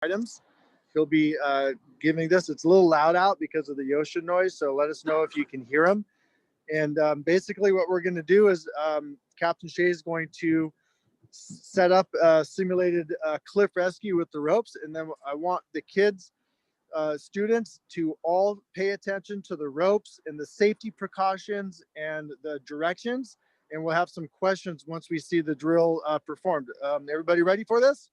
items. He'll be giving this. It's a little loud out because of the ocean noise, so let us know if you can hear him. And basically what we're going to do is Captain Shea is going to set up a simulated cliff rescue with the ropes, and then I want the kids, students, to all pay attention to the ropes and the safety precautions and the directions, and we'll have some questions once we see the drill performed. Everybody ready for this?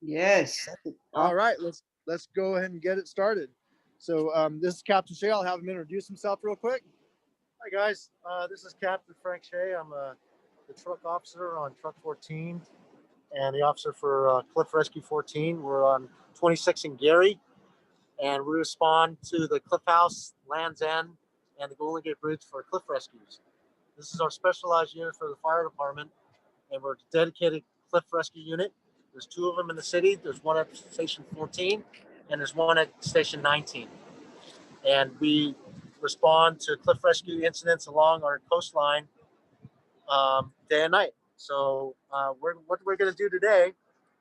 Yes. All right, let's go ahead and get it started. So this is Captain Shea. I'll have him introduce himself real quick. Hi guys, this is Captain Frank Shea. I'm the truck officer on Truck 14 and the officer for Cliff Rescue 14. We're on 26 in Gary, and we respond to the Cliff House, Land's End, and the Golden Gate Bridge for cliff rescues. This is our specialized unit for the fire department, and we're a dedicated cliff rescue unit. There's 2 of them in the city. There's one at Station 14, and there's one at Station 19. And we respond to cliff rescue incidents along our coastline day and night. So what we're going to do today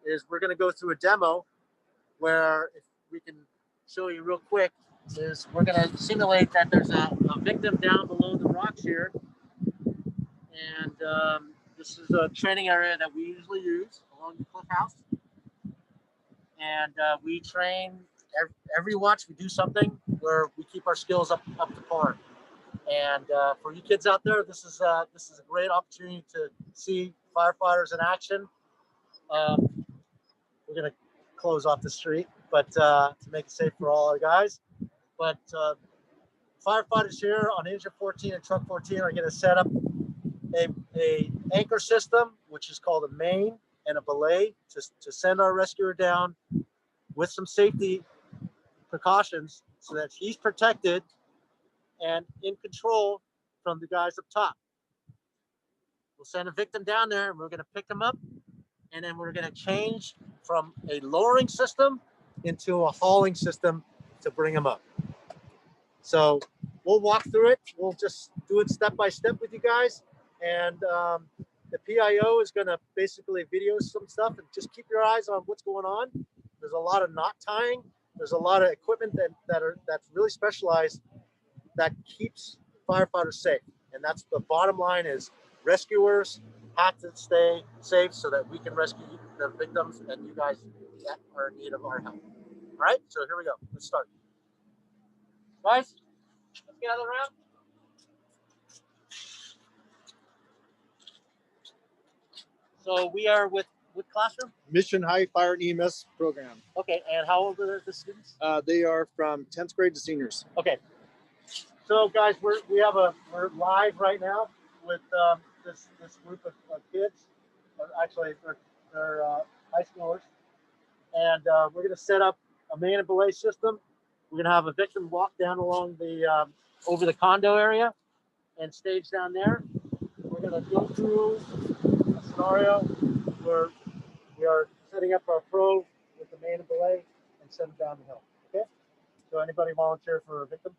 is we're going to go through a demo where, if we can show you real quick, is we're going to simulate that there's a victim down below the rocks here. And this is a training area that we usually use along the cliff house. And we train every watch. We do something where we keep our skills up to par. And for you kids out there, this is a great opportunity to see firefighters in action. We're gonna close off the street, but to make it safe for all our guys. But firefighters here on Engine 14 and Truck 14 are gonna set up a anchor system, which is called a main, and a belay to send our rescuer down with some safety precautions so that he's protected and in control from the guys up top. We'll send a victim down there, and we're going to pick them up, and then we're going to change from a lowering system into a hauling system to bring them up. So we'll walk through it. We'll just do it step by step with you guys, and the PIO is going to basically video some stuff, and just keep your eyes on what's going on. There's a lot of knot tying. There's a lot of equipment that's really specialized that keeps firefighters safe. And that's the bottom line, is rescuers have to stay safe so that we can rescue the victims and you guys that are in need of our help. All right, so here we go. Let's start. Guys, let's gather around. So we are with what classroom? Mission High Fire and EMS program. Okay, and how old are the students? They are from 10th grade to seniors. Okay. So guys, we're live right now with this group of kids. Actually, they're high schoolers, and we're going to set up a main and belay system. We're going to have a victim walk down along the over the condo area and stage down there. We're going to go through a scenario where we are setting up our pro with the main and belay and send them down the hill. Okay. So anybody volunteer for a victim?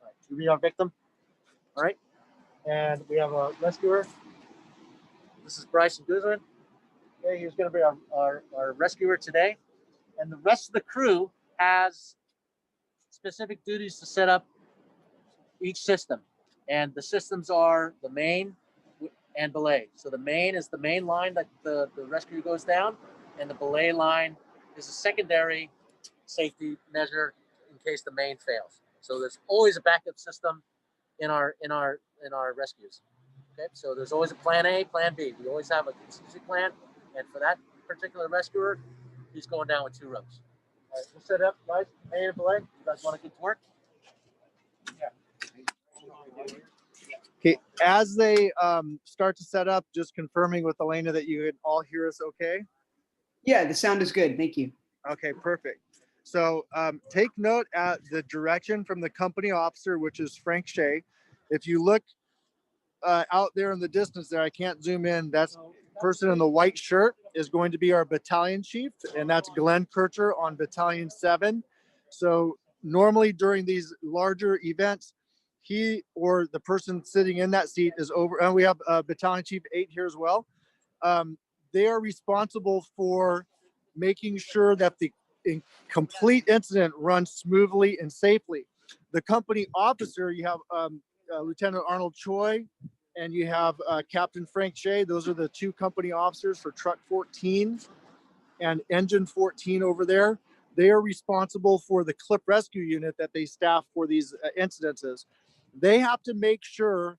All right, to be our victim. All right, and we have a rescuer. This is Bryson Guzman. Okay, he's going to be our rescuer today, and the rest of the crew has specific duties to set up each system, and the systems are the main and belay. So the main is the main line that the rescuer goes down, and the belay line is a secondary safety measure in case the main fails. So there's always a backup system in our rescues. Okay, so there's always a plan A, plan B. We always have a contingency plan, and for that particular rescuer, he's going down with 2 ropes. All right, we'll set up, guys. A and belay. You guys want to get to work? Yeah. Okay, as they start to set up, just confirming with Elena that you could all hear us okay? Yeah, the sound is good. Thank you. Okay, perfect. So take note at the direction from the company officer, which is Frank Shea. If you look out there in the distance there, I can't zoom in, that's person in the white shirt is going to be our battalion chief, and that's Glenn Kircher on Battalion 7. So normally during these larger events, he or the person sitting in that seat is over, and we have Battalion Chief 8 here as well. They are responsible for making sure that the complete incident runs smoothly and safely. The company officer, you have Lieutenant Arnold Choi and you have Captain Frank Shea. Those are the two company officers for Truck 14 and Engine 14 over there. They are responsible for the clip rescue unit that they staff for these incidences. They have to make sure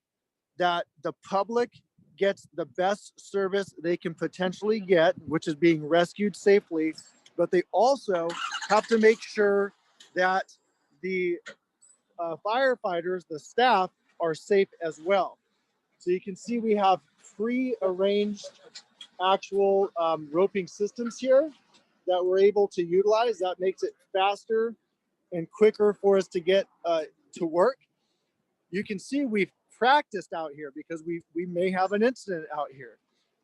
that the public gets the best service they can potentially get, which is being rescued safely, but they also have to make sure that the firefighters, the staff, are safe as well. So you can see we have pre-arranged actual roping systems here that we're able to utilize. That makes it faster and quicker for us to get to work. You can see we've practiced out here because we may have an incident out here.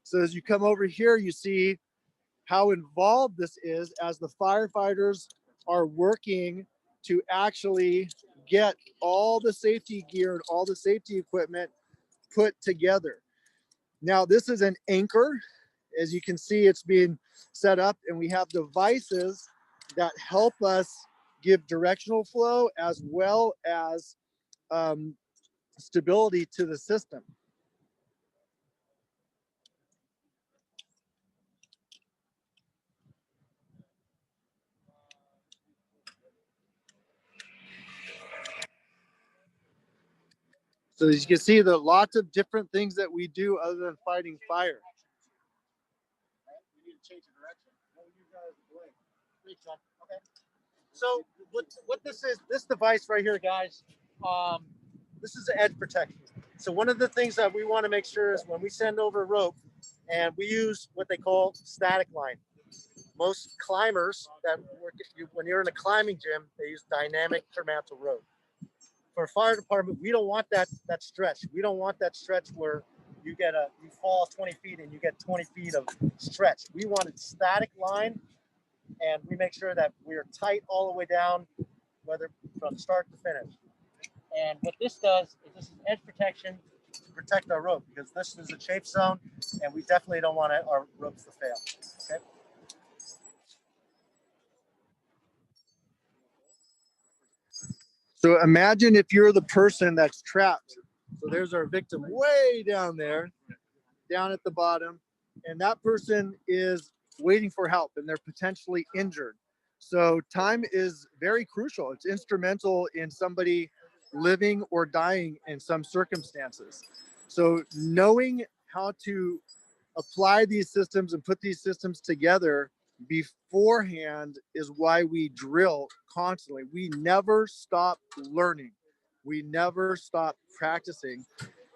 So as you come over here, you see how involved this is as the firefighters are working to actually get all the safety gear and all the safety equipment put together. Now this is an anchor. As you can see, it's being set up and we have devices that help us give directional flow as well as stability to the system. So as you can see, there are lots of different things that we do other than fighting fire. We need to change the direction. We'll use that as a blade. Great, John. Okay. So what this is, this device right here, guys, this is an edge protection. So one of the things that we want to make sure is when we send over a rope, and we use what they call static line. Most climbers that work, when you're in a climbing gym, they use dynamic mantle rope. For a fire department, we don't want that stretch. We don't want that stretch where you fall 20 feet and you get 20 feet of stretch. We want a static line, and we make sure that we are tight all the way down, whether from start to finish. And what this does is this is edge protection to protect our rope, because this is a chafe zone, and we definitely don't want our ropes to fail. Okay. So imagine if you're the person that's trapped. So there's our victim way down there, down at the bottom, and that person is waiting for help and they're potentially injured. So time is very crucial. It's instrumental in somebody living or dying in some circumstances. So knowing how to apply these systems and put these systems together beforehand is why we drill constantly. We never stop learning. We never stop practicing,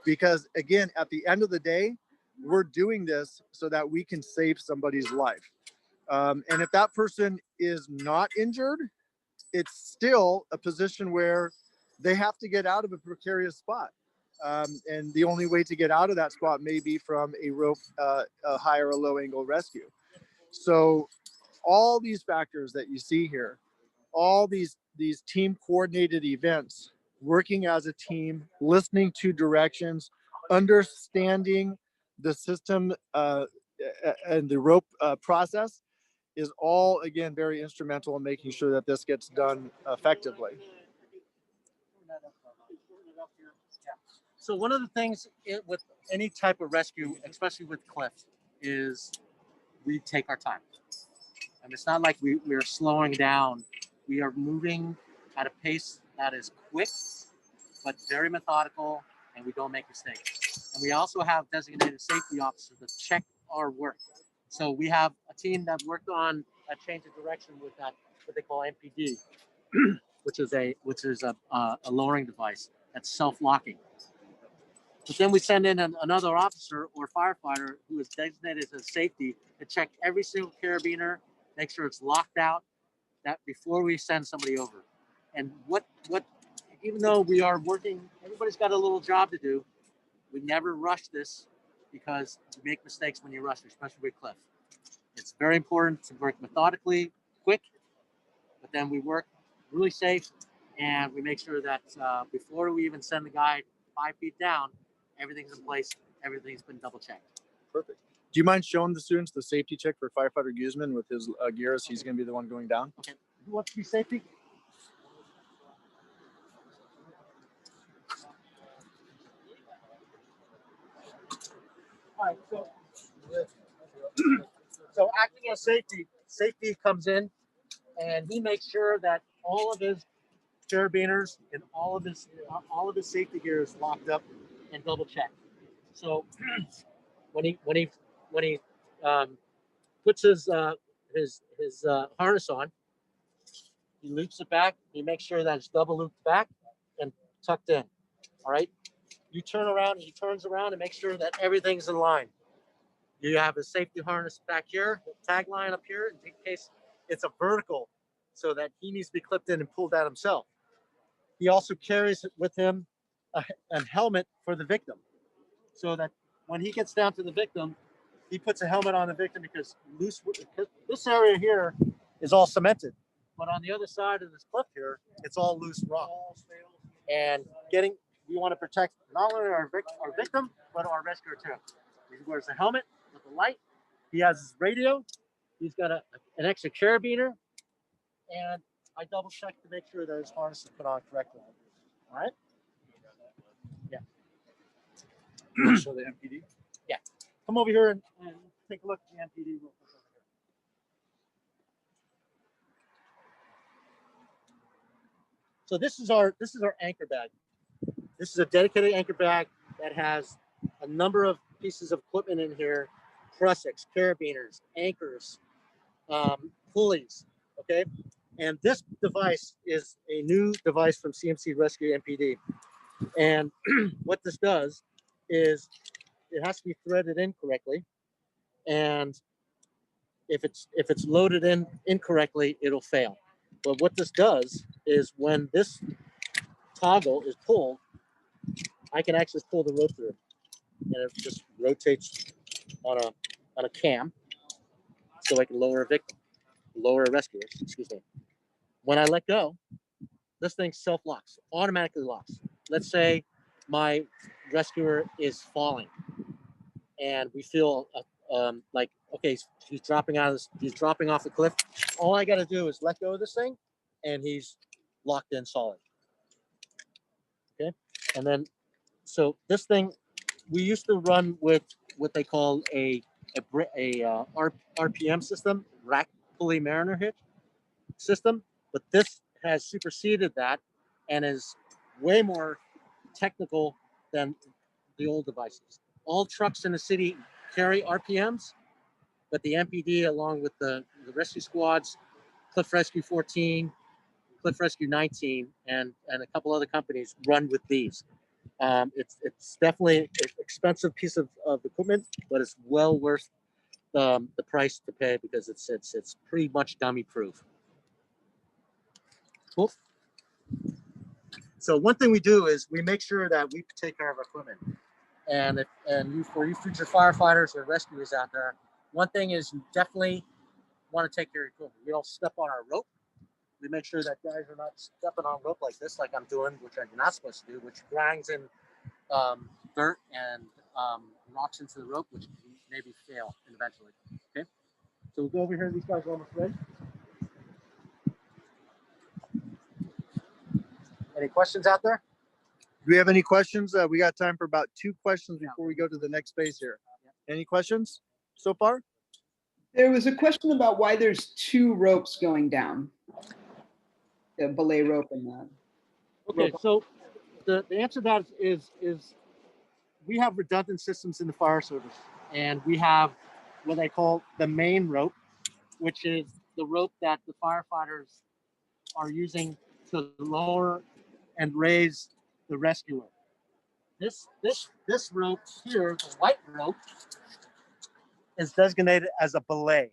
because again, at the end of the day, we're doing this so that we can save somebody's life. And if that person is not injured, it's still a position where they have to get out of a precarious spot. And the only way to get out of that spot may be from a rope, a high or a low angle rescue. So all these factors that you see here, all these team coordinated events, working as a team, listening to directions, understanding the system and the rope process is all, again, very instrumental in making sure that this gets done effectively. So one of the things with any type of rescue, especially with cliffs, is we take our time. And it's not like we're slowing down. We are moving at a pace that is quick, but very methodical, and we don't make mistakes. And we also have designated safety officers that check our work. So we have a team that worked on a change of direction with that, what they call MPD, which is a lowering device that's self-locking. But then we send in another officer or firefighter who is designated as safety to check every single carabiner, make sure it's locked out, that before we send somebody over. And even though we are working, everybody's got a little job to do. We never rush this, because you make mistakes when you rush, especially with cliff. It's very important to work methodically, quick, but then we work really safe, and we make sure that before we even send the guy 5 feet down, everything's in place, everything's been double checked. Perfect. Do you mind showing the students the safety check for Firefighter Guzman with his gear, as he's going to be the one going down? Okay. Who wants to be safety? All right. So acting as safety comes in, and he makes sure that all of his carabiners and all of his safety gear is locked up and double checked. So when he puts his harness on, he loops it back. He makes sure that it's double looped back and tucked in. All right. You turn around. He turns around and makes sure that everything's in line. You have a safety harness back here, the tag line up here, in case it's a vertical, so that he needs to be clipped in and pulled out himself. He also carries with him a helmet for the victim, so that when he gets down to the victim, he puts a helmet on the victim, because this area here is all cemented, but on the other side of this cliff here, it's all loose rock. And we want to protect not only our victim, but our rescuer too. He wears a helmet with a light. He has his radio. He's got an extra carabiner, and I double check to make sure that his harness is put on correctly. All right. Yeah. Show the MPD. Yeah. Come over here and take a look at the MPD real quick. So this is our anchor bag. This is a dedicated anchor bag that has a number of pieces of equipment in here: Prusiks, carabiners, anchors, pulleys. Okay, and this device is a new device from CMC Rescue MPD. And what this does is it has to be threaded in correctly, and if it's loaded in incorrectly, it'll fail. But what this does is, when this toggle is pulled, I can actually pull the rope through, and it just rotates on a cam, so I can lower a rescuer. Excuse me. When I let go, this thing self-locks, automatically locks. Let's say my rescuer is falling, and we feel like, okay, he's dropping off the cliff. All I got to do is let go of this thing, and he's locked in solid. Okay, and then so this thing, we used to run with what they call a RPM system, rack pulley mariner hitch system, but this has superseded that and is way more technical than the old devices. All trucks in the city carry RPMs, but the MPD, along with the rescue squads, Cliff Rescue 14, Cliff Rescue 19, and a couple other companies run with these. It's definitely an expensive piece of equipment, but it's well worth the price to pay, because it's pretty much dummy proof. Cool. So one thing we do is we make sure that we take care of our equipment. And for you future firefighters or rescuers out there, one thing is, you definitely want to take care of your equipment. We don't step on our rope. We make sure that guys are not stepping on rope like this, like I'm doing, which I'm not supposed to do, which grinds in dirt and rocks into the rope, which can maybe fail eventually. Okay, so we'll go over here. These guys are almost ready. Any questions out there? Do we have any questions? We got time for about 2 questions before we go to the next space here. Any questions so far? There was a question about why there's 2 ropes going down. The belay rope and the Okay, rope. so the answer to that is we have redundant systems in the fire service, and we have what I call the main rope, which is the rope that the firefighters are using to lower and raise the rescuer. This rope here, the white rope, is designated as a belay.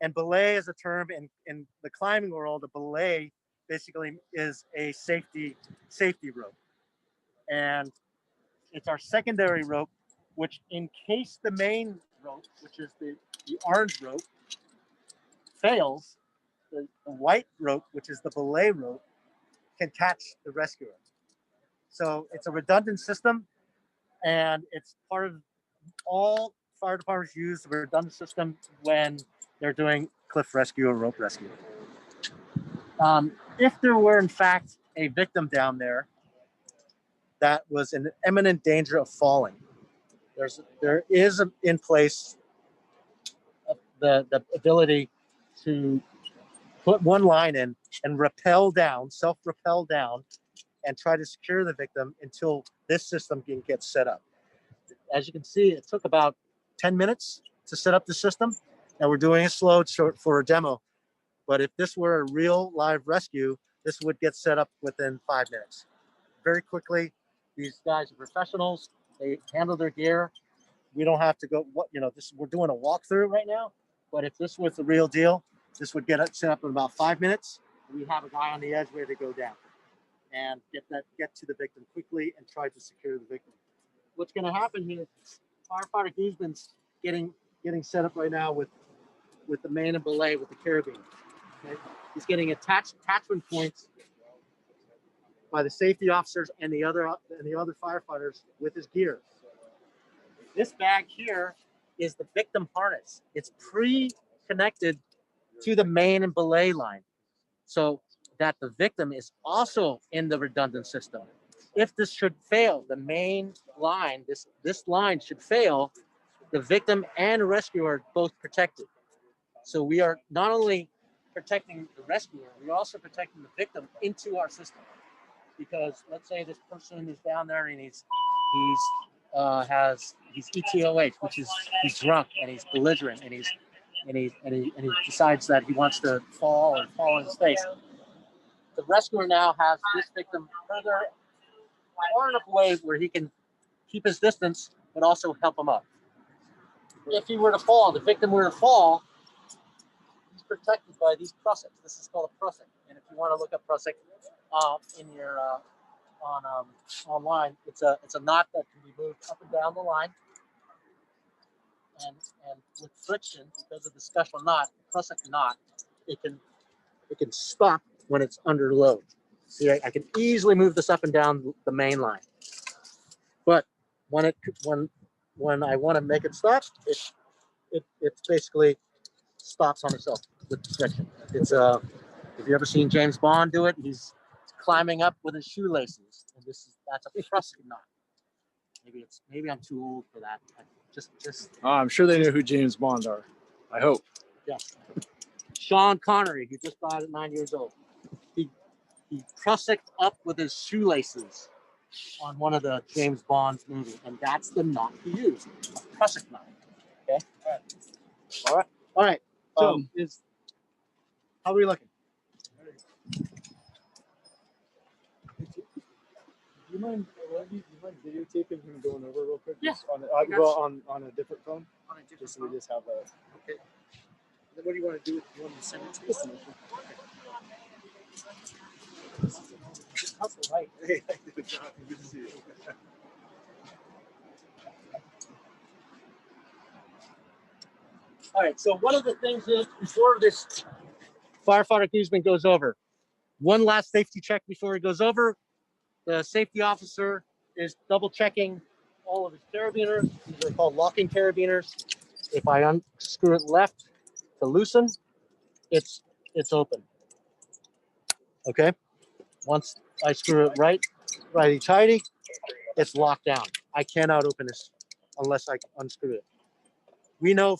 And belay is a term in the climbing world. A belay basically is a safety rope. And it's our secondary rope, which, in case the main rope, which is the orange rope, fails, the white rope, which is the belay rope, can catch the rescuer. So it's a redundant system, and it's part of all fire departments use the redundant system when they're doing cliff rescue or rope rescue. If there were in fact a victim down there that was in imminent danger of falling, there is in place the ability to put one line in and rappel down, self-rappel down, and try to secure the victim until this system can get set up. As you can see, it took about 10 minutes to set up the system, and we're doing it slow for a demo. But if this were a real live rescue, this would get set up within 5 minutes. Very quickly, these guys are professionals. They handle their gear. We don't have to go, we're doing a walkthrough right now, but if this was the real deal, this would get it set up in about 5 minutes. We have a guy on the edge ready to go down and get to the victim quickly and try to secure the victim. What's going to happen here? Firefighter Guzman's getting set up right now with the main and belay with the carabiner. Okay? He's getting attachment points by the safety officers and the other firefighters with his gear. This bag here is the victim harness. It's pre-connected to the main and belay line, so that the victim is also in the redundant system. If this should fail, the main line, this line should fail, the victim and rescuer are both protected. So we are not only protecting the rescuer, we're also protecting the victim into our system. Because let's say this person is down there and he's ETOH, which is he's drunk and he's belligerent and he decides that he wants to fall in his face. The rescuer now has this victim far enough away where he can keep his distance, but also help him up. If he were to fall, the victim were to fall, he's protected by these Prusiks. This is called a Prusik. And if you want to look up Prusik in your online, it's a knot that can be moved up and down the line. And with friction, because of the special knot, the Prusik knot, it can stop when it's under load. See, I can easily move this up and down the main line. But when I want to make it stop, it basically stops on itself with friction. It's if you ever seen James Bond do it, he's climbing up with his shoelaces, and that's a Prusik knot. Maybe I'm too old for that. I'm sure they know who James Bond are. I hope. Yeah. Sean Connery, who just died at 9 years old. He Prusiked up with his shoelaces on one of the James Bond movies, and that's the knot he used, a Prusik knot. Okay. All right. So how are we looking? Do you mind videotaping him going over real quick? Yeah. On a different phone? On a different Just so we just have a... Okay. Then what do you want to do? You want me to send it to you? Hustle, right? Hey, good to see you. All right, so one of the things is before this firefighter Guzman goes over, one last safety check before he goes over. The safety officer is double checking all of his carabiners. These are called locking carabiners. If I unscrew it left to loosen, it's open. Okay. Once I screw it righty tighty, it's locked down. I cannot open this unless I unscrew it. We know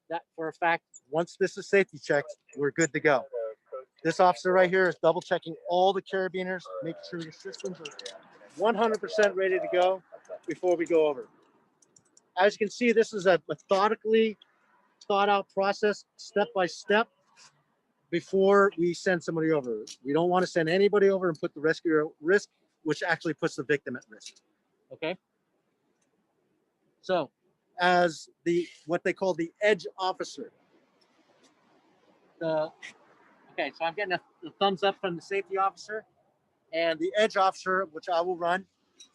that for a fact. Once this is safety checked, we're good to go. This officer right here is double checking all the carabiners, making sure the systems are 100% ready to go before we go over. As you can see, this is a methodically thought out process, step by step, before we send somebody over. We don't want to send anybody over and put the rescuer at risk, which actually puts the victim at risk. Okay. So as what they call the edge officer, okay, so I'm getting a thumbs up from the safety officer, and the edge officer, which I will run,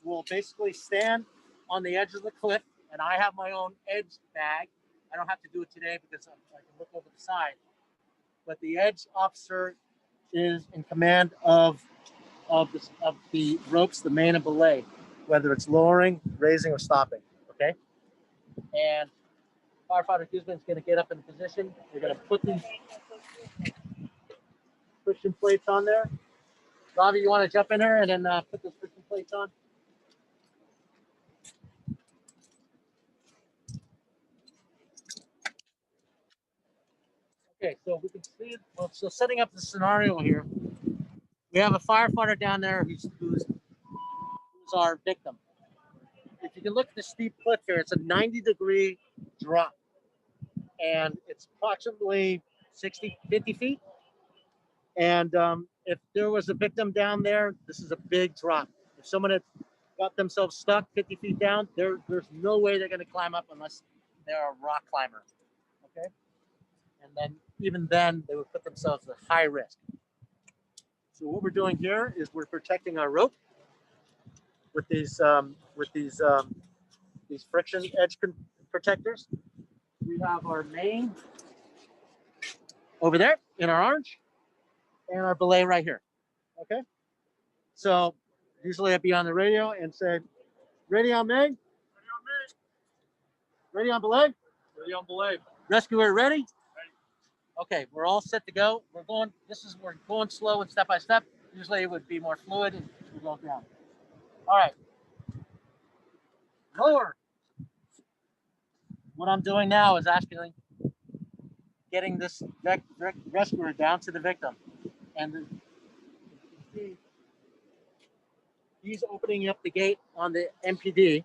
will basically stand on the edge of the cliff, and I have my own edge bag. I don't have to do it today because I can look over the side. But the edge officer is in command of the ropes, the main and belay, whether it's lowering, raising, or stopping. Okay, and Firefighter Guzman is going to get up in position. We're going to put these friction plates on there. Ravi, you want to jump in there and then put those friction plates on? Okay, so we can see it. Well, so setting up the scenario here, we have a firefighter down there who's our victim. If you can look at the steep cliff here, it's a 90-degree drop, and it's approximately 50 feet. And if there was a victim down there, this is a big drop. If someone had got themselves stuck 50 feet down, there's no way they're going to climb up unless they're a rock climber. Okay, and then even then they would put themselves at high risk. So what we're doing here is we're protecting our rope with these friction edge protectors. We have our main over there in our orange and our belay right here. Okay. So usually I'd be on the radio and say, ready on main, ready on belay, ready on belay. Rescuer ready? Okay, we're all set to go. We're going slow and step by step. Usually it would be more fluid and we're going down. All right. Lower. What I'm doing now is actually getting this rescuer down to the victim. And he's opening up the gate on the MPD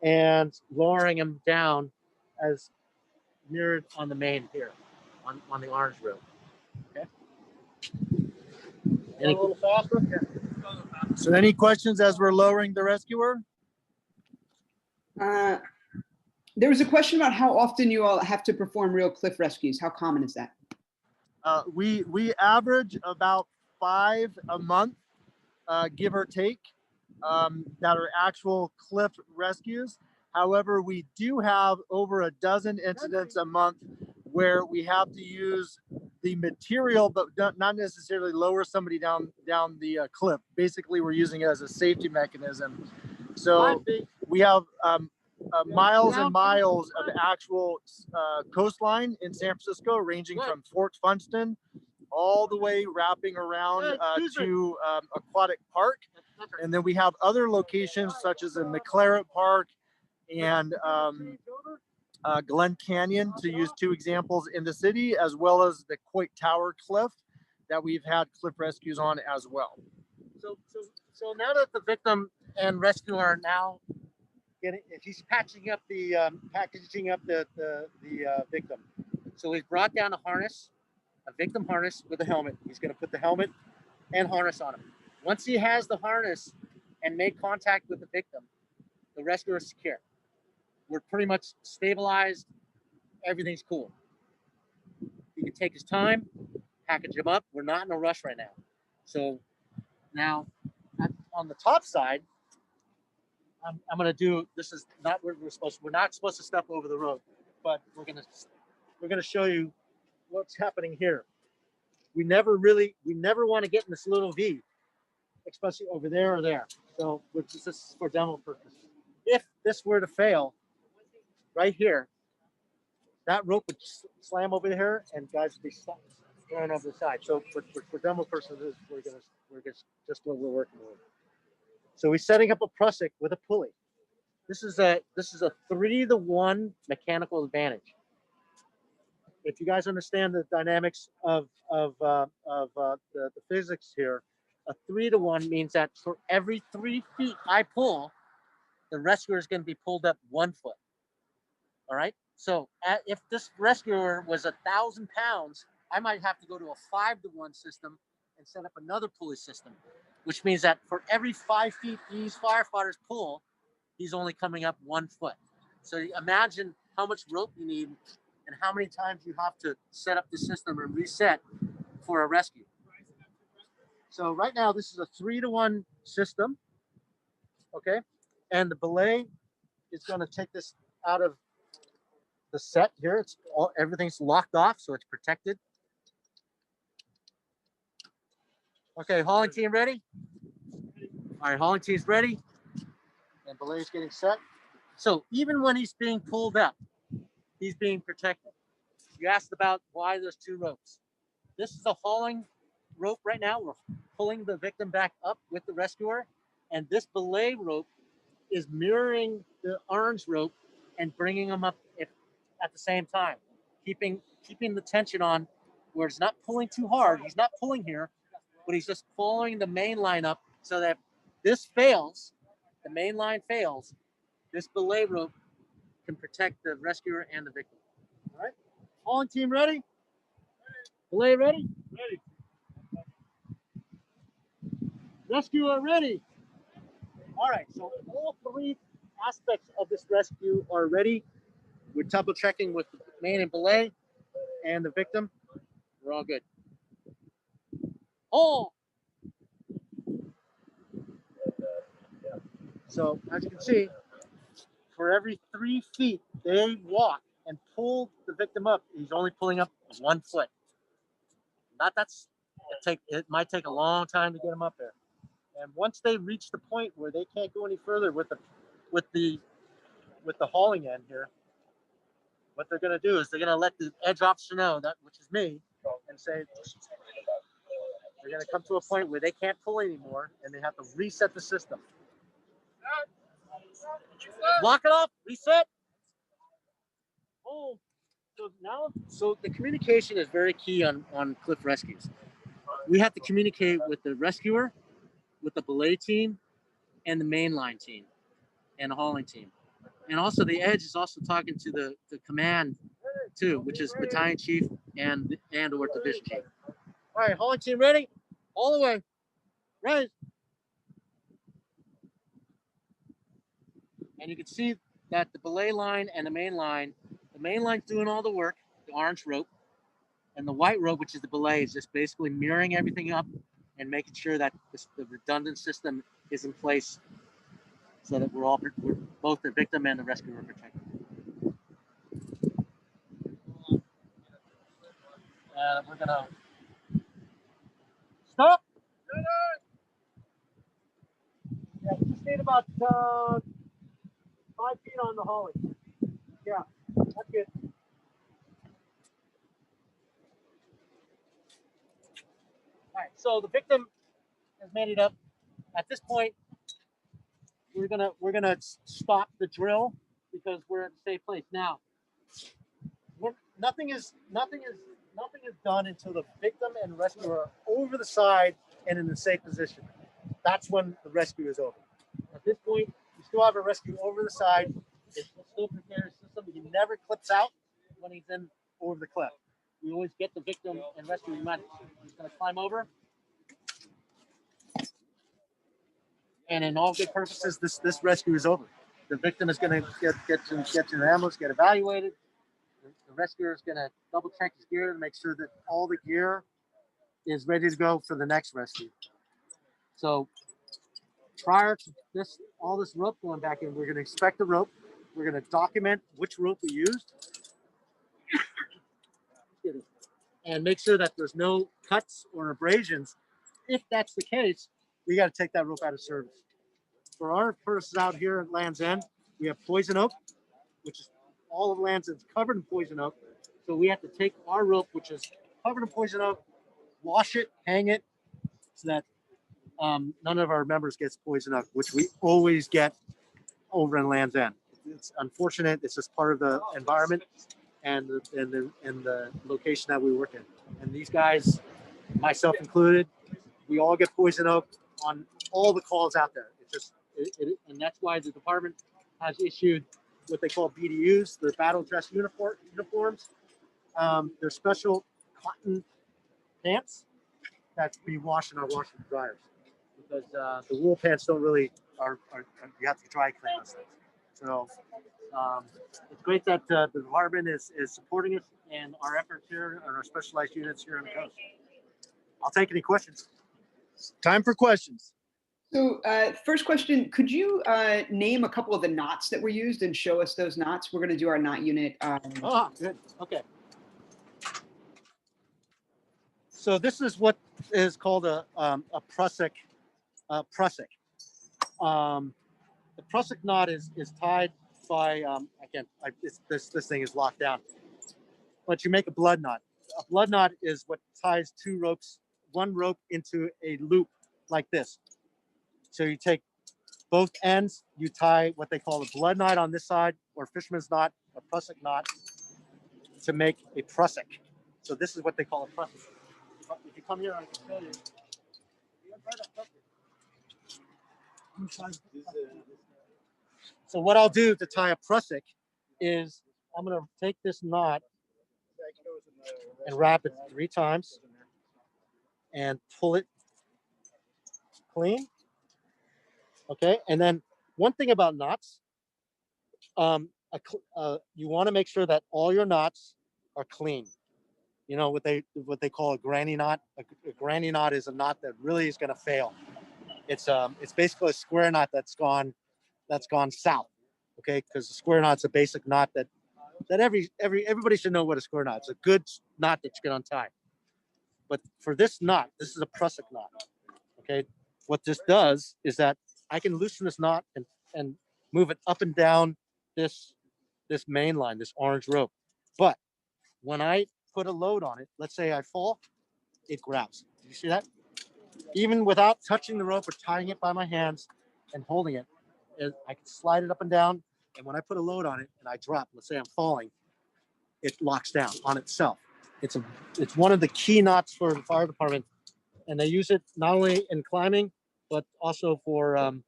and lowering him down as mirrored on the main here, on the orange road. Okay. A little faster? Yeah. So any questions as we're lowering the rescuer? There was a question about how often you all have to perform real cliff rescues. How common is that? We average about 5 a month, give or take, that are actual cliff rescues. However, we do have over a dozen incidents a month where we have to use the material, but not necessarily lower somebody down the cliff. Basically, we're using it as a safety mechanism. So we have miles and miles of actual coastline in San Francisco, ranging from Fort Funston all the way wrapping around to Aquatic Park. And then we have other locations such as in McLaren Park and Glen Canyon, to use 2 examples in the city, as well as the Coit Tower Cliff that we've had cliff rescues on as well. So now that the victim and rescuer are now he's packaging up the victim. So he's brought down a victim harness with a helmet. He's going to put the helmet and harness on him. Once he has the harness and made contact with the victim, the rescuer is secure. We're pretty much stabilized. Everything's cool. He can take his time, package him up. We're not in a rush right now. So now on the top side, I'm going to do, this is not where we're not supposed to step over the road, but we're going to show you what's happening here. We never want to get in this little V, especially over there or there. So this is for demo purposes. If this were to fail right here, that rope would slam over here and guys would be thrown over the side. So for demo purposes, we're just what we're working with. So we're setting up a Prusik with a pulley. This is a 3-to-1 mechanical advantage. If you guys understand the dynamics of the physics here, a 3-to-1 means that for every 3 feet I pull, the rescuer is going to be pulled up 1 foot. All right. So if this rescuer was 1,000 pounds, I might have to go to a 5-to-1 system and set up another pulley system, which means that for every 5 feet these firefighters pull, he's only coming up 1 foot. So imagine how much rope you need and how many times you have to set up the system and reset for a rescue. So right now, this is a 3-to-1 system, okay? And the belay is going to take this out of the set here. Everything's locked off, so it's protected. Okay, hauling team ready? All right, hauling team's ready. And belay's getting set. So even when he's being pulled up, he's being protected. You asked about why there's two ropes. This is a hauling rope right now. We're pulling the victim back up with the rescuer, and this belay rope is mirroring the orange rope and bringing them up at the same time, keeping the tension on where it's not pulling too hard. He's not pulling here, but he's just following the main line up so that if this fails, the main line fails, this belay rope can protect the rescuer and the victim. All right, hauling team ready? Belay ready? Ready. Rescuer ready. All right, so all three aspects of this rescue are ready. We're double checking with the main and belay and the victim. We're all good. Oh! So as you can see, for every 3 feet they walk and pull the victim up, he's only pulling up 1 foot. It might take a long time to get him up there. And once they reach the point where they can't go any further with the hauling end here, what they're going to do is they're going to let the edge officer know, that which is me, and say they're going to come to a point where they can't pull anymore and they have to reset the system. Lock it off, reset. Oh, so the communication is very key on cliff rescues. We have to communicate with the rescuer, with the belay team, and the mainline team, and the hauling team. And also the edge is also talking to the command too, which is battalion chief and or division chief. All right, hauling team ready? All the way. Ready. And you can see that the belay line and the main line's doing all the work, the orange rope, and the white rope, which is the belay, is just basically mirroring everything up and making sure that the redundant system is in place so that we're both the victim and the rescuer are protected. We're gonna stop. Yeah, we just need about 5 feet on the hauling. Yeah, that's good. All right, so the victim has made it up. At this point, we're gonna stop the drill because we're at a safe place. Now, nothing is done until the victim and rescuer are over the side and in a safe position. That's when the rescue is over. At this point, we still have a rescue over the side. It's still prepared system. He never clips out when he's in over the cliff. We always get the victim and rescue medic. He's going to climb over. And in all good purposes, this rescue is over. The victim is going to get to the ambulance, get evaluated. The rescuer is going to double check his gear to make sure that all the gear is ready to go for the next rescue. So prior to all this rope going back in, we're going to inspect the rope. We're going to document which rope we used and make sure that there's no cuts or abrasions. If that's the case, we got to take that rope out of service. For our persons out here at Land's End, we have poison oak, which is all of Land's End covered in poison oak. So we have to take our rope, which is covered in poison oak, wash it, hang it, so that none of our members gets poison oak, which we always get over in Land's End. It's unfortunate. It's just part of the environment and the location that we work in. And these guys, myself included, we all get poison oak on all the calls out there. It's just, and that's why the department has issued what they call BDUs, their battle dress uniforms. They're special cotton pants that we wash in our washer and dryers because the wool pants don't really are you have to dry clean those things. So it's great that the department is supporting us and our efforts here and our specialized units here on the coast. I'll take any questions. Time for questions. So first question, could you name a couple of the knots that were used and show us those knots? We're going to do our knot unit. Oh, good. Okay. So this is what is called a Prusik. The Prusik knot is tied by this thing is locked down. But you make a blood knot. A blood knot is what ties two ropes, one rope into a loop like this. So you take both ends, you tie what they call a blood knot on this side, or fisherman's knot, or Prusik knot, to make a Prusik. So this is what they call a Prusik. If you come here, I can tell you. So what I'll do to tie a Prusik is I'm going to take this knot and wrap it 3 times and pull it clean. Okay, and then one thing about knots, you want to make sure that all your knots are clean. You know what they call a granny knot. A granny knot is a knot that really is going to fail. It's basically a square knot that's gone south. Okay, because the square knot's a basic knot that everybody should know what a square knot is. It's a good knot that you can untie. But for this knot, this is a Prusik knot. Okay, what this does is that I can loosen this knot and move it up and down this main line, this orange rope. But when I put a load on it, let's say I fall, it grabs. Did you see that? Even without touching the rope or tying it by my hands and holding it, I can slide it up and down. And when I put a load on it and I drop, let's say I'm falling, it locks down on itself. It's one of the key knots for the fire department, and they use it not only in climbing but also for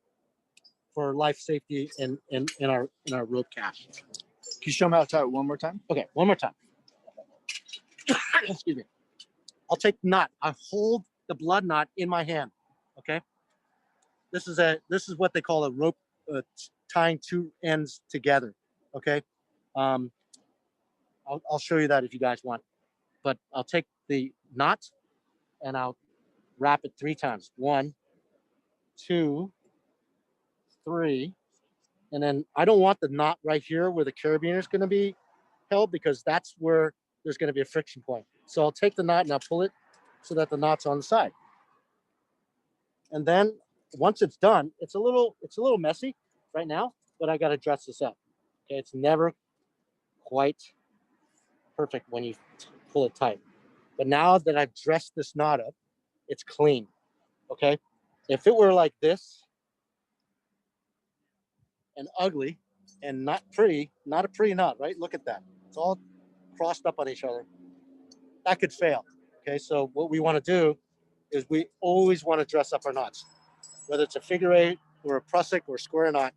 life safety in our rope cache. Can you show them how to tie it one more time? Okay, one more time. Excuse me. I'll take the knot. I hold the blood knot in my hand. Okay. This is what they call a rope tying 2 ends together. Okay. I'll show you that if you guys want. But I'll take the knot and I'll wrap it 3 times. 1, 2, 3. And then I don't want the knot right here where the carabiner is going to be held, because that's where there's going to be a friction point. So I'll take the knot and I'll pull it so that the knot's on the side. And then once it's done, it's a little messy right now, but I got to dress this up. Okay, it's never quite perfect when you pull it tight. But now that I've dressed this knot up, it's clean. Okay, if it were like this and ugly and not pretty, not a pretty knot, right? Look at that. It's all crossed up on each other. That could fail. Okay, so what we want to do is we always want to dress up our knots. Whether it's a figure 8 or a Prusik or a square knot,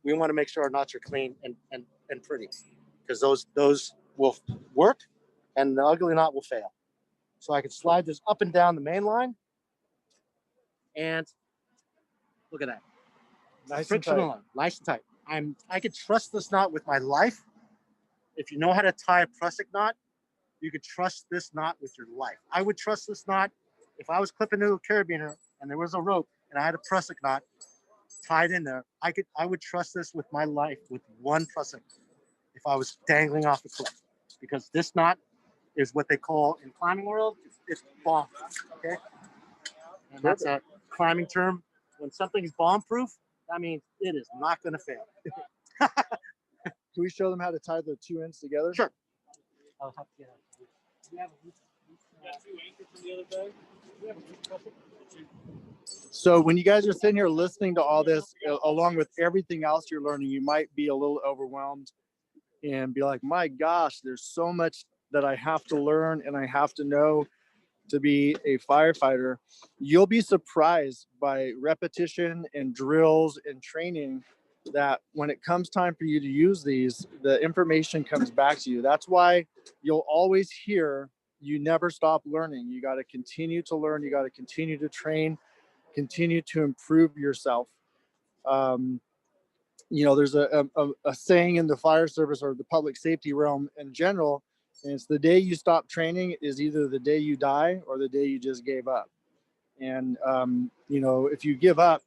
we want to make sure our knots are clean and pretty, because those will work and the ugly knot will fail. So I can slide this up and down the main line, and look at that. Nice Friction and tight. on, nice and tight. I could trust this knot with my life. If you know how to tie a Prusik knot, you could trust this knot with your life. I would trust this knot if I was clipping to a carabiner and there was a rope and I had a Prusik knot tied in there. I would trust this with my life with one Prusik if I was dangling off the cliff, because this knot is what they call in climbing world, it's bomb. Okay, and that's a climbing term. When something's bomb proof, that means it is not going to fail. Can we show them how to tie the 2 ends together? Sure. I'll have to get out. So when you guys are sitting here listening to all this, along with everything else you're learning, you might be a little overwhelmed and be like, my gosh, there's so much that I have to learn and I have to know to be a firefighter. You'll be surprised by repetition and drills and training that when it comes time for you to use these, the information comes back to you. That's why you'll always hear, you never stop learning. You got to continue to learn. You got to continue to train, continue to improve yourself. There's a saying in the fire service or the public safety realm in general, and it's the day you stop training is either the day you die or the day you just gave up. And, if you give up,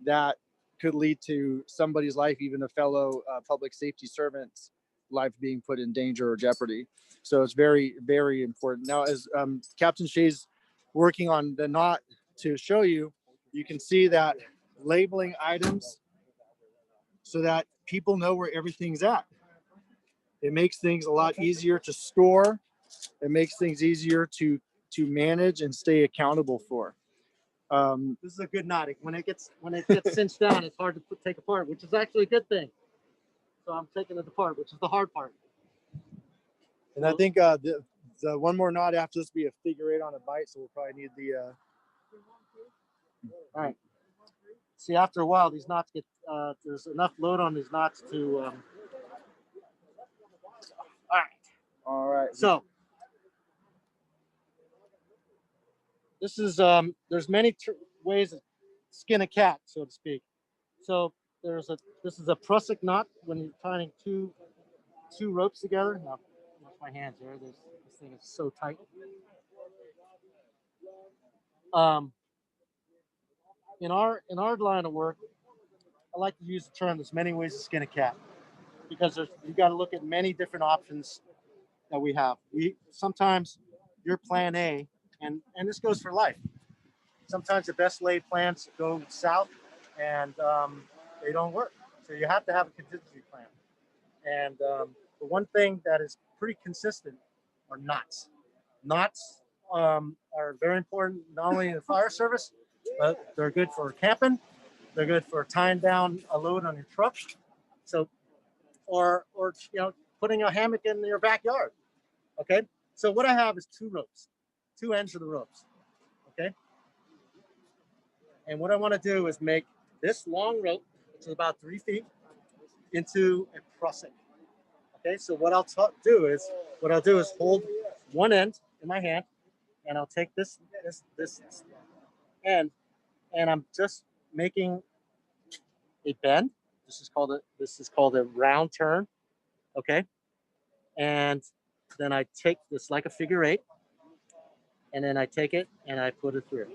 that could lead to somebody's life, even a fellow public safety servant's life being put in danger or jeopardy. So it's very, very important. Now, as Captain Shea's working on the knot to show you, you can see that labeling items so that people know where everything's at. It makes things a lot easier to store. It makes things easier to manage and stay accountable for. This is a good knot. When it gets cinched down, it's hard to take apart, which is actually a good thing. So I'm taking it apart, which is the hard part. And I think the one more knot after this will be a figure 8 on a bite, so we'll probably need the. All right. See, after a while, these knots get there's enough load on these knots to. All right. All right. So this is there's many ways to skin a cat, so to speak. So this is a Prusik knot when you're tying two ropes together. Now, watch my hands here. This thing is so tight. In our line of work, I like to use the term "there's many ways to skin a cat," because you got to look at many different options that we have. Sometimes your plan A, and this goes for life. Sometimes the best laid plans go south, and they don't work. So you have to have a contingency plan. And the one thing that is pretty consistent are knots. Knots are very important, not only in the fire service, but they're good for camping. They're good for tying down a load on your truck. So, or putting a hammock in your backyard. Okay. So what I have is 2 ropes, 2 ends of the ropes. Okay. And what I want to do is make this long rope, which is about 3 feet, into a Prusik. Okay. So what I'll do is hold one end in my hand, and I'll take this end, and I'm just making a bend. This is called a round turn. Okay. And then I take this like a figure 8, and then I take it and I put it through.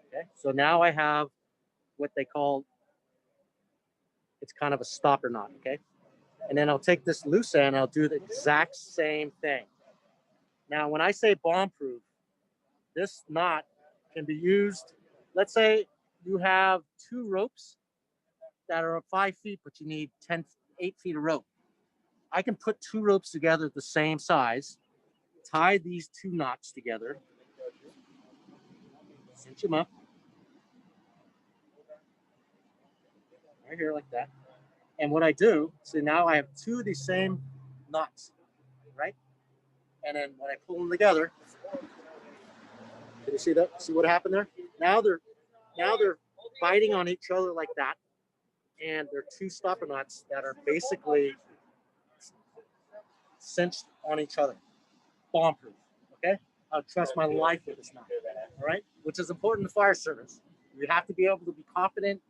Okay. So now I have what they call, it's kind of a stopper knot. Okay. And then I'll take this loose end, I'll do the exact same thing. Now, when I say bomb proof, this knot can be used. Let's say you have 2 ropes that are 5 feet, but you need 8 feet of rope. I can put 2 ropes together the same size, tie these 2 knots together, cinch them up right here like that. And what I do, so now I have 2 of these same knots, right? And then when I pull them together, can you see that? See what happened there? Now they're biting on each other like that, and they're 2 stopper knots that are basically cinched on each other, bomb proof. Okay, I'll trust my life with this knot. All right, which is important in the fire service. We have to be able to be confident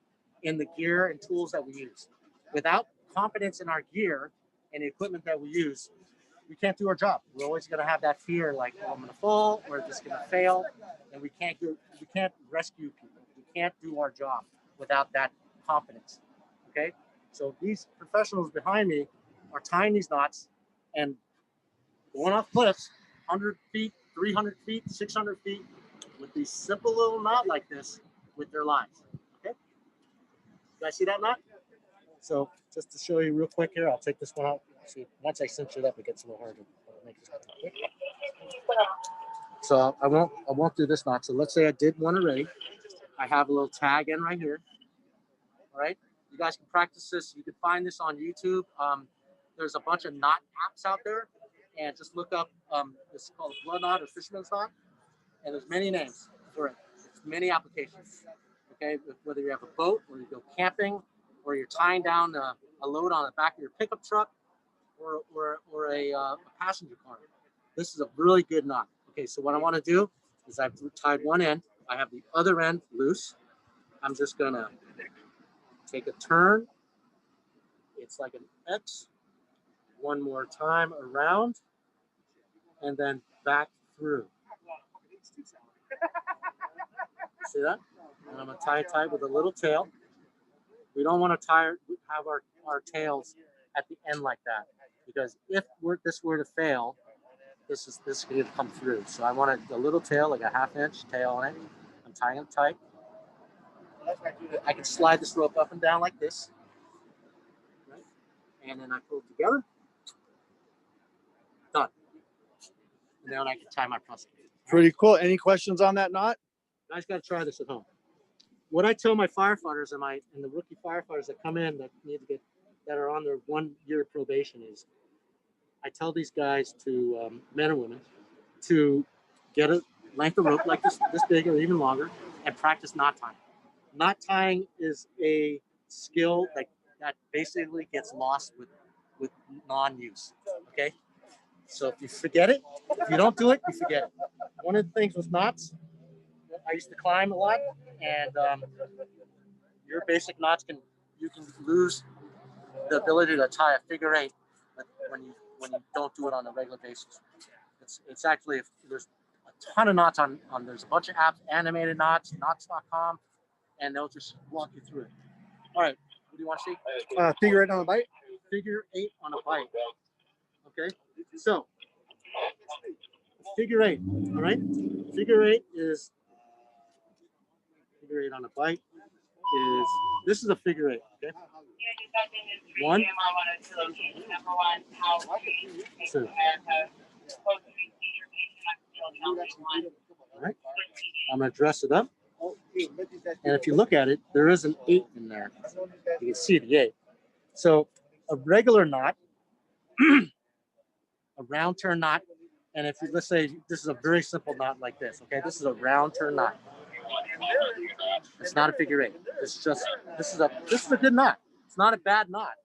in the gear and tools that we use. Without confidence in our gear and the equipment that we use, we can't do our job. We're always going to have that fear, like, oh, I'm going to fall, or this is going to fail, and we can't rescue people. We can't do our job without that confidence. Okay, so these professionals behind me are tying these knots and going off cliffs, 100 feet, 300 feet, 600 feet, with these simple little knot like this with their lives. Okay, you guys see that knot? So just to show you real quick here, I'll take this one out. See, once I cinch it up, it gets a little harder to make this quick. So I won't do this knot. So let's say I did one already. I have a little tag in right here. All right, you guys can practice this. You can find this on YouTube. There's a bunch of knot apps out there, and just look up. This is called a blood knot or fisherman's knot, and there's many names for it. There's many applications. Okay, whether you have a boat, or you go camping, or you're tying down a load on the back of your pickup truck, or a passenger car. This is a really good knot. Okay, so what I want to do is I've tied one end. I have the other end loose. I'm just gonna take a turn. It's like an X. One more time around, and then back through. See that? And I'm gonna tie it tight with a little tail. We don't want to have our tails at the end like that, because if this were to fail, this could come through. So I want a little tail, like a 1/2 inch tail on it. I'm tying it tight. I can slide this rope up and down like this, right? And then I pull it together. Done. And then I can tie my Prusik. Pretty cool. Any questions on that knot? You guys got to try this at home. What I tell my firefighters and the rookie firefighters that come in that are on their 1 year probation is, I tell these guys to, men and women, to get a length of rope like this big or even longer and practice knot tying. Knot tying is a skill that basically gets lost with non-use, okay? So if you forget it, if you don't do it, you forget it. One of the things with knots, I used to climb a lot, and your basic knots you can lose the ability to tie a figure 8 when you don't do it on a regular basis. It's actually, there's a ton of knots on there's a bunch of apps, animated knots, knots.com, and they'll just walk you through it. All right, what do you want to see? Figure 8 on a bite. Figure 8 on a bite. Okay, so figure 8. All right, figure 8 on a bite is, this is a figure 8. Okay, 1, 2. All right, I'm gonna dress it up, and if you look at it, there is an 8 in there. You can see the 8. So a regular knot, a round turn knot, and if you, let's say this is a very simple knot like this, okay, this is a round turn knot. It's not a figure 8. It's just, this is a good knot. It's not a bad knot,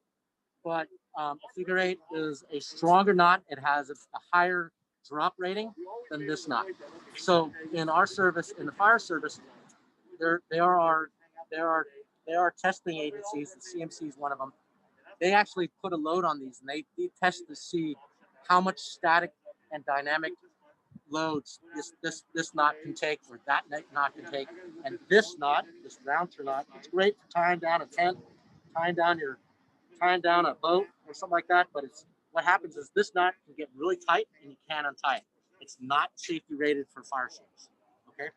but a figure 8 is a stronger knot. It has a higher drop rating than this knot. So in our service, in the fire service, there are testing agencies. The CMC is one of them. They actually put a load on these, and they test to see how much static and dynamic loads this knot can take, or that knot can take. And this knot, this round turn knot, it's great for tying down a tent, tying down a boat or something like that. But what happens is this knot can get really tight and you can't untie it. It's not safety rated for fire service. Okay.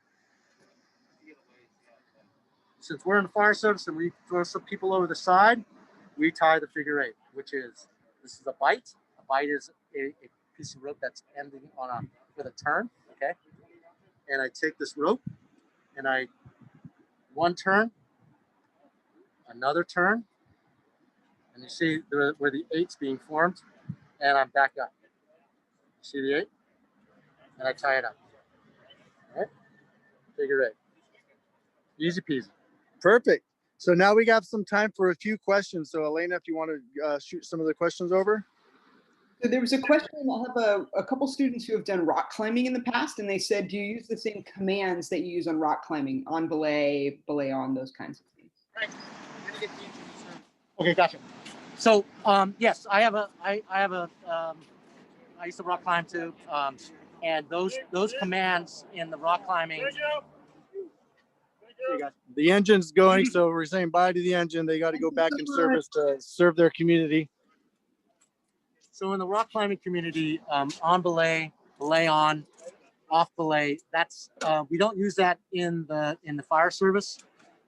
Since we're in the fire service and we throw some people over the side, we tie the figure 8, which is, this is a bite. A bite is a piece of rope that's ending with a turn. Okay. And I take this rope and one turn, another turn, and you see where the 8's being formed, and I'm back up. See the 8? And I tie it up. All right? Figure 8. Easy peasy. Perfect. So now we got some time for a few questions. So Elena, if you want to shoot some of the questions over. So there was a question. I have a couple students who have done rock climbing in the past, and they said, do you use the same commands that you use on rock climbing, on belay on, those kinds of things? Right. Okay, gotcha. So yes, I used to rock climb too, and those commands in the rock climbing. The engine's going, so we're saying bye to the engine. They got to go back in service to serve their community. So in the rock climbing community, on belay on, off belay, that's we don't use that in the fire service.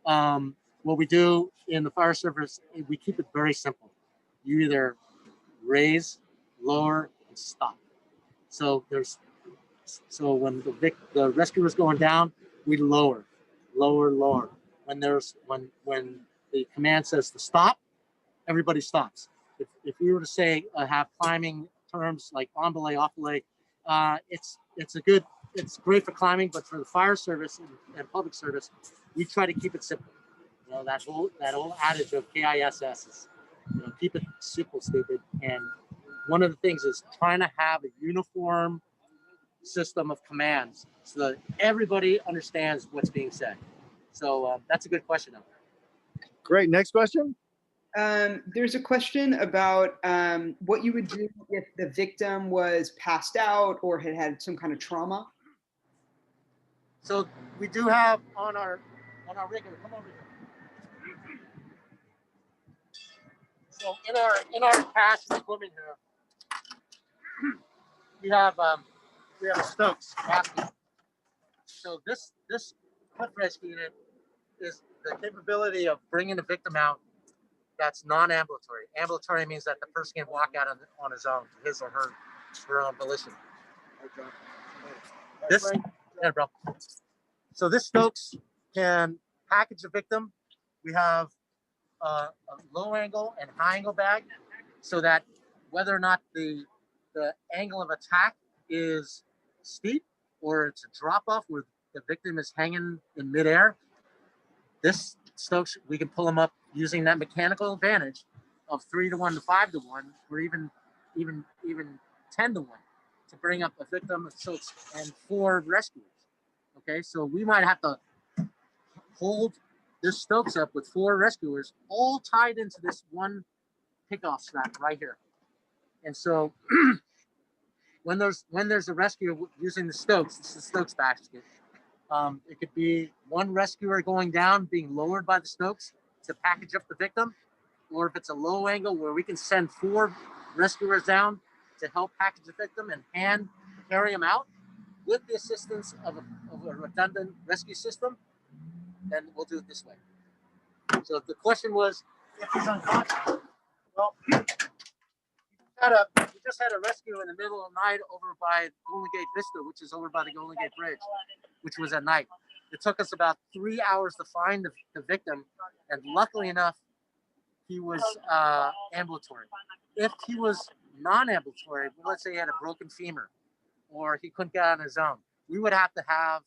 What we do in the fire service, we keep it very simple. You either raise, lower, and stop. So when the rescuer is going down, we lower. When the command says to stop, everybody stops. If we were to say have climbing terms like on belay, off belay, it's great for climbing, but for the fire service and public service, we try to keep it simple. You know, that whole adage of KISS is, keep it simple, stupid. And one of the things is trying to have a uniform system of commands so that everybody understands what's being said. So that's a good question. Great. Next question. There's a question about what you would do if the victim was passed out or had some kind of trauma. So we do have on our rigger. Come over here. So in our cache equipment here, we have a Stokes Basket. So this cliff rescue unit is the capability of bringing a victim out that's non-ambulatory. Ambulatory means that the person can walk out on his own, his or her own volition. This, yeah, bro. So this Stokes can package a victim. We have a low angle and high angle bag, so that whether or not the angle of attack is steep or it's a drop off where the victim is hanging in midair, this Stokes, we can pull them up using that mechanical advantage of 3 to 1 to 5 to 1, or even 10 to 1 to bring up a victim of Stokes and 4 rescuers. Okay, so we might have to hold this Stokes up with 4 rescuers all tied into this one pickoff strap right here. And so when there's a rescue using the Stokes, this is the Stokes basket. It could be one rescuer going down, being lowered by the Stokes to package up the victim, or if it's a low angle where we can send 4 rescuers down to help package the victim and hand carry him out with the assistance of a redundant rescue system, then we'll do it this way. So the question was, if he's unconscious, well, we just had a rescue in the middle of the night over by Golden Gate Vista, which is over by the Golden Gate Bridge, which was at night. It took us about 3 hours to find the victim, and luckily enough, he was ambulatory. If he was non-ambulatory, let's say he had a broken femur, or he couldn't get on his own, we would have to have,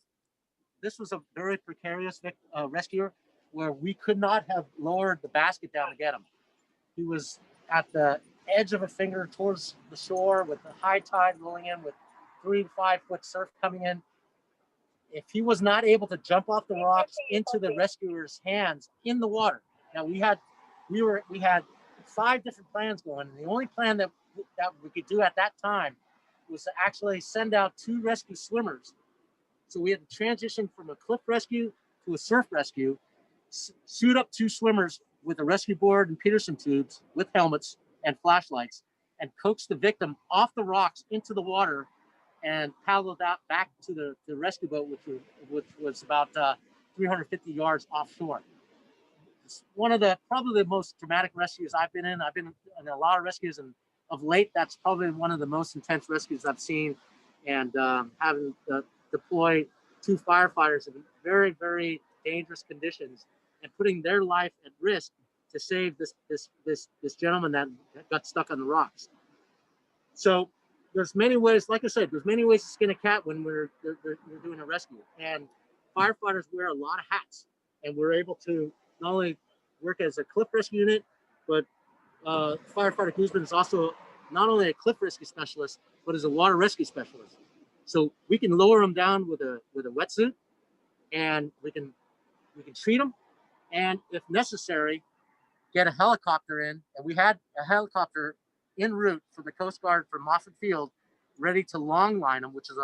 this was a very precarious rescuer, where we could not have lowered the basket down to get him. He was at the edge of a finger towards the shore with the high tide rolling in with 3 to 5 foot surf coming in. If he was not able to jump off the rocks into the rescuer's hands in the water. Now we had 5 different plans going, and the only plan that we could do at that time was to actually send out 2 rescue swimmers. So we had to transition from a cliff rescue to a surf rescue, suit up 2 swimmers with a rescue board and Peterson tubes with helmets and flashlights, and coax the victim off the rocks into the water and paddle that back to the rescue boat, which was about 350 yards offshore. It's one of probably the most dramatic rescues I've been in. I've been in a lot of rescues, and of late, that's probably one of the most intense rescues I've seen. And having to deploy 2 firefighters in very, very dangerous conditions and putting their life at risk to save this gentleman that got stuck on the rocks. So there's many ways, like I said, there's many ways to skin a cat when we're doing a rescue. And firefighters wear a lot of hats, and we're able to not only work as a cliff rescue unit, but Firefighter Guzman is also not only a cliff rescue specialist, but is a water rescue specialist. So we can lower them down with a wetsuit, and we can treat them, and if necessary, get a helicopter in. And we had a helicopter en route for the Coast Guard from Moffett Field, ready to long line them, which is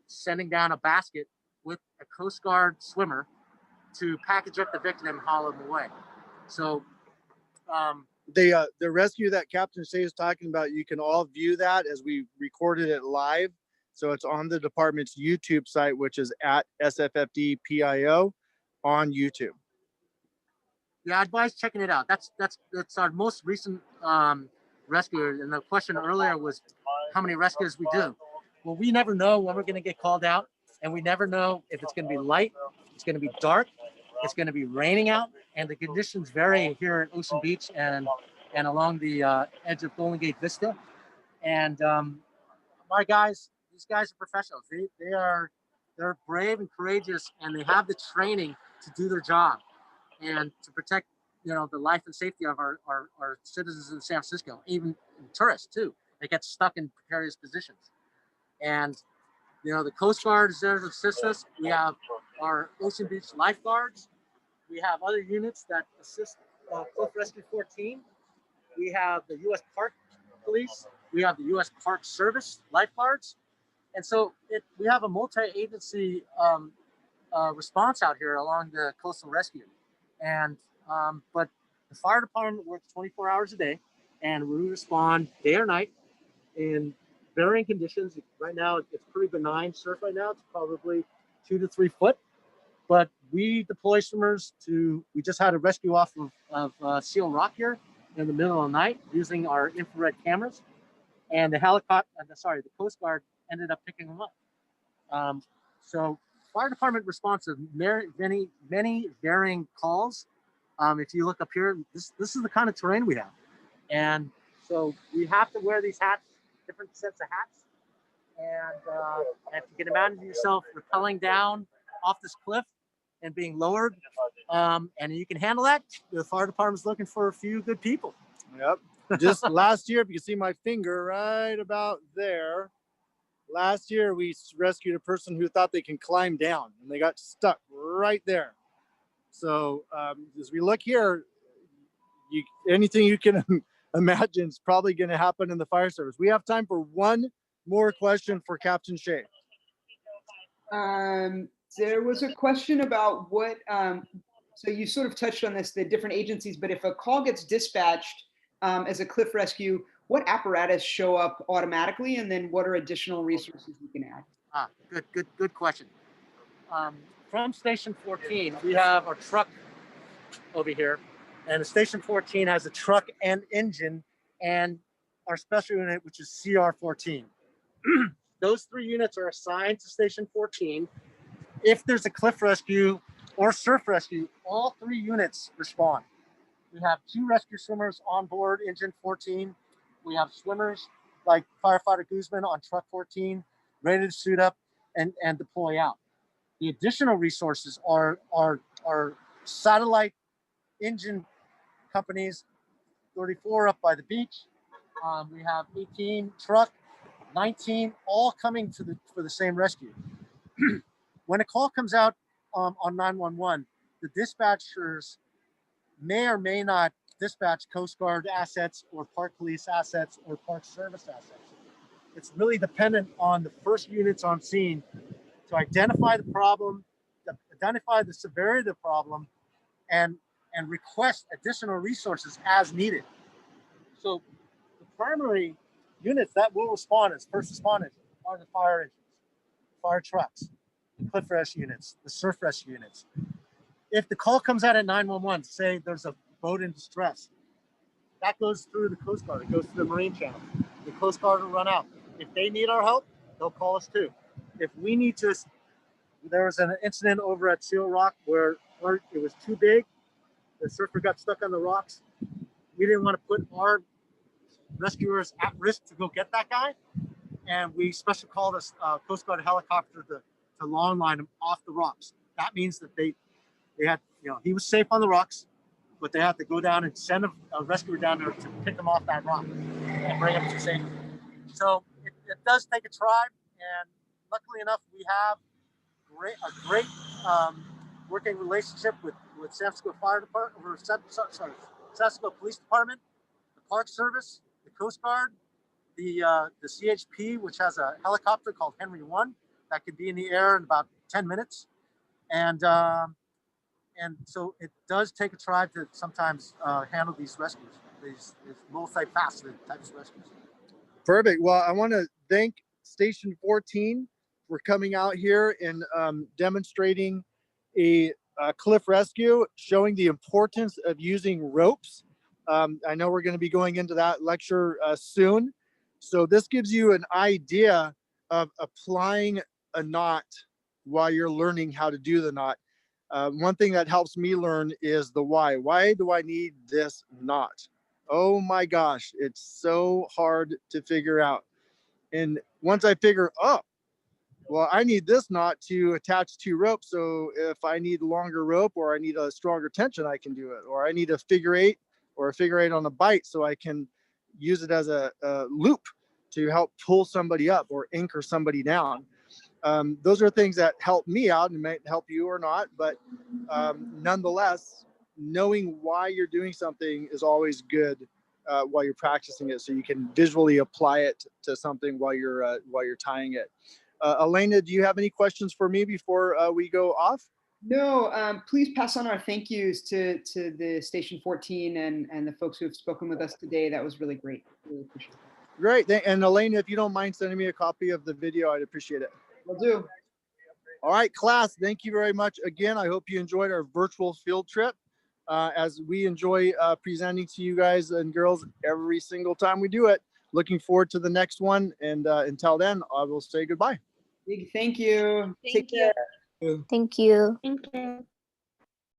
sending down a basket with a Coast Guard swimmer to package up the victim and haul him away. So the rescue that Captain Shea is talking about, you can all view that as we recorded it live. So it's on the department's YouTube site, which is at SFFDPIO on YouTube. Yeah, I advise checking it out. That's our most recent rescue. And the question earlier was how many rescues we do. Well, we never know when we're going to get called out, and we never know if it's going to be light, it's going to be dark, it's going to be raining out, and the conditions vary here at Ocean Beach and along the edge of Golden Gate Vista. And my guys, these guys are professionals. They're brave and courageous, and they have the training to do their job and to protect, the life and safety of our citizens in San Francisco, even tourists too. They get stuck in precarious positions. And, the Coast Guard is there to assist us. We have our Ocean Beach lifeguards. We have other units that assist Cliff Rescue 14. We have the U.S. Park Police. We have the U.S. Park Service lifeguards. And so we have a multi-agency response out here along the coastal rescue. And but the fire department works 24 hours a day, and we respond day or night in varying conditions. Right now, it's pretty benign surf right now. It's probably 2 to 3 foot. But we deploy swimmers we just had a rescue off of Seal Rock here in the middle of the night using our infrared cameras. And the Coast Guard ended up picking them up. So fire department response to many varying calls. If you look up here, this is the kind of terrain we have. And so we have to wear these hats, different sets of hats. And if you can imagine yourself rappelling down off this cliff and being lowered, and you can handle that, the fire department's looking for a few good people. Yep. Just last year, if you can see my finger right about there, last year we rescued a person who thought they can climb down, and they got stuck right there. So as we look here, anything you can imagine is probably going to happen in the fire service. We have time for one more question for Captain Shea. There was a question about what, so you sort of touched on this, the different agencies, but if a call gets dispatched as a cliff rescue, what apparatus show up automatically, and then what are additional resources you can add? Good question. From Station 14, we have our truck over here, and Station 14 has a truck and engine, and our special unit, which is CR14. Those 3 units are assigned to Station 14. If there's a cliff rescue or surf rescue, all 3 units respond. We have 2 rescue swimmers on board engine 14. We have swimmers like Firefighter Guzman on truck 14, ready to suit up and deploy out. The additional resources are satellite engine companies, 34 up by the beach. We have 18 truck, 19, all coming for the same rescue. When a call comes out on 911, the dispatchers may or may not dispatch Coast Guard assets or Park Police assets or Park Service assets. It's really dependent on the first units on scene to identify the problem, to identify the severity of the problem, and request additional resources as needed. So the primary units that will respond as first responders are the fire engines, fire trucks, the cliff rescue units, the surf rescue units. If the call comes out at 911, say there's a boat in distress, that goes through the Coast Guard. It goes to the Marine Channel. The Coast Guard will run out. If they need our help, they'll call us too. If we need to, there was an incident over at Seal Rock where it was too big. The surfer got stuck on the rocks. We didn't want to put our rescuers at risk to go get that guy. And we special called a Coast Guard helicopter to long line him off the rocks. That means that they had, he was safe on the rocks, but they had to go down and send a rescuer down there to pick him off that rock and bring him to safety. So it does take a tribe, and luckily enough, we have a great working relationship with San Francisco Fire Department, or San Francisco Police Department, the Park Service, the Coast Guard, the CHP, which has a helicopter called Henry 1 that could be in the air in about 10 minutes. And so it does take a tribe to sometimes handle these rescues, these multifaceted types of rescues. Perfect. Well, I want to thank Station 14 for coming out here and demonstrating a cliff rescue, showing the importance of using ropes. I know we're going to be going into that lecture soon. So this gives you an idea of applying a knot while you're learning how to do the knot. One thing that helps me learn is the why. Why do I need this knot? Oh my gosh, it's so hard to figure out. And once I figure, well, I need this knot to attach 2 ropes. So if I need a longer rope, or I need a stronger tension, I can do it. Or I need a figure 8 or a figure 8 on a bite, so I can use it as a loop to help pull somebody up or anchor somebody down. Those are things that help me out and might help you or not, but nonetheless, knowing why you're doing something is always good while you're practicing it, so you can visually apply it to something while you're tying it. Elena, do you have any questions for me before we go off? No, please pass on our thank yous to the Station 14 and the folks who have spoken with us today. That was really great. Really appreciate it. Great. And Elena, if you don't mind sending me a copy of the video, I'd appreciate it. Will do. All right, class, thank you very much. Again, I hope you enjoyed our virtual field trip. As we enjoy presenting to you guys and girls every single time we do it. Looking forward to the next one. And until then, I will say goodbye. Big thank you. Take Thank you. care. Thank you. Thank you.